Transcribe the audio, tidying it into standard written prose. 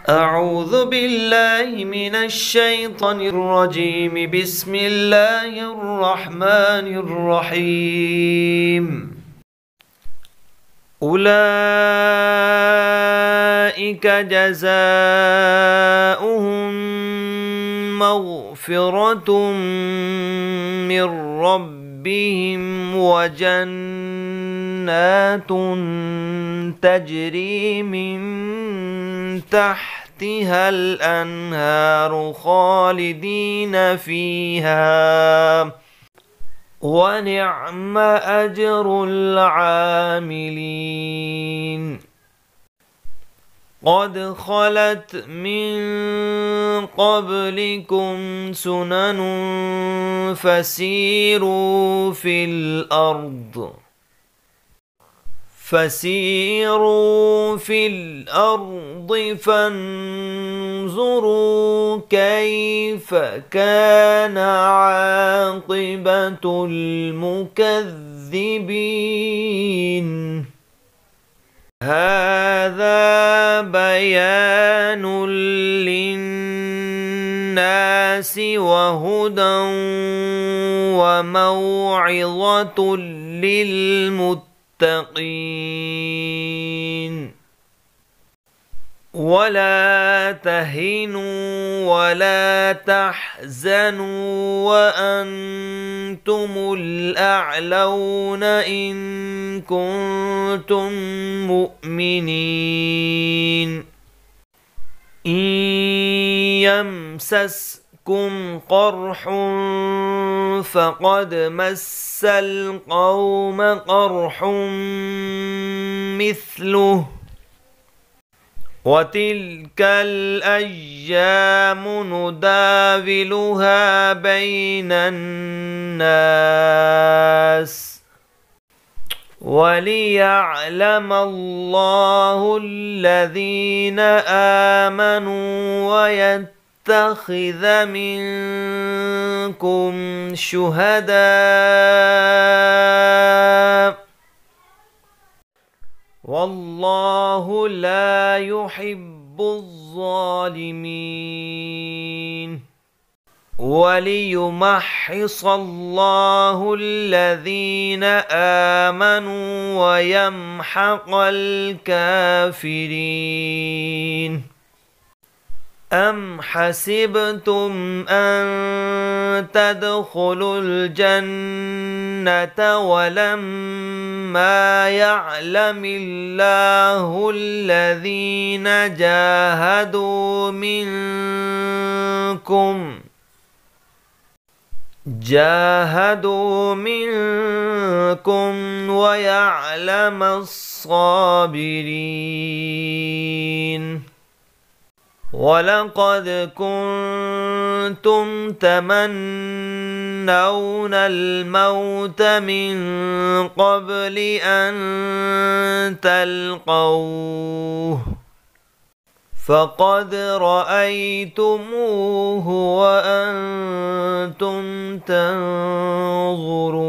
أعوذ بالله من الشيطان الرجيم. بسم الله الرحمن الرحيم. أولئك جزاؤهم مغفرة من ربهم وجنات تجري من تحتها الأنهار خالدين فيها ونعم أجر العاملين. قد خلت من قبلكم سنن فسيروا في الأرض فانظروا كيف كان عاقبة المكذبين. هذا بيان للناس وهدى وموعظة للمتقين. ولا تهنوا ولا تحزنوا وأنتم الأعلون إن كنتم مؤمنين. إن يمسسكم قرح فقد مس القوم قرح مثله وتلك الأيام نداولها بين الناس وليعلم الله الذين آمنوا ويتخذ منكم شهداء والله لا يحب الظالمين. وليمحص الله الذين آمنوا ويمحق الكافرين. أم حسبتم أن تدخلوا الجنة ولما يعلم الله الذين جاهدوا منكم ويعلم الصابرين. ولقد كنتم تمنون الموت من قبل أن تلقوه فقد رأيتموه وأنتم تنظرون.